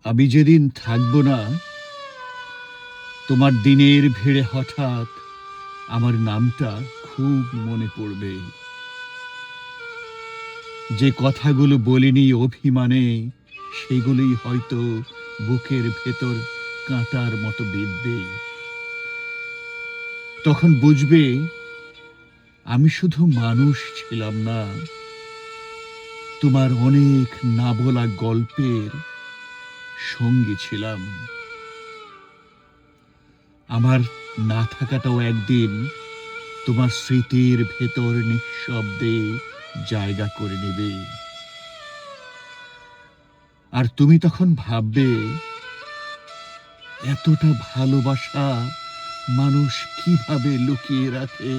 আমি যেদিন থাকব না, তোমার দিনের ভিড়ে হঠাৎ আমার নামটা খুব মনে পড়বে। যে কথাগুলো বলিনি অভিমানে, সেগুলোই হয়তো বুকের ভেতর কাঁটার মতো বিঁধবে। তখন বুঝবে আমি শুধু মানুষ ছিলাম না, তোমার অনেক না বলা গল্পের সঙ্গী ছিলাম। আমার না থাকাটাও একদিন তোমার স্মৃতির ভেতর নিঃশব্দে জায়গা করে নেবে। আর তুমি তখন ভাববে, এতটা ভালোবাসা মানুষ কিভাবে লুকিয়ে রাখে।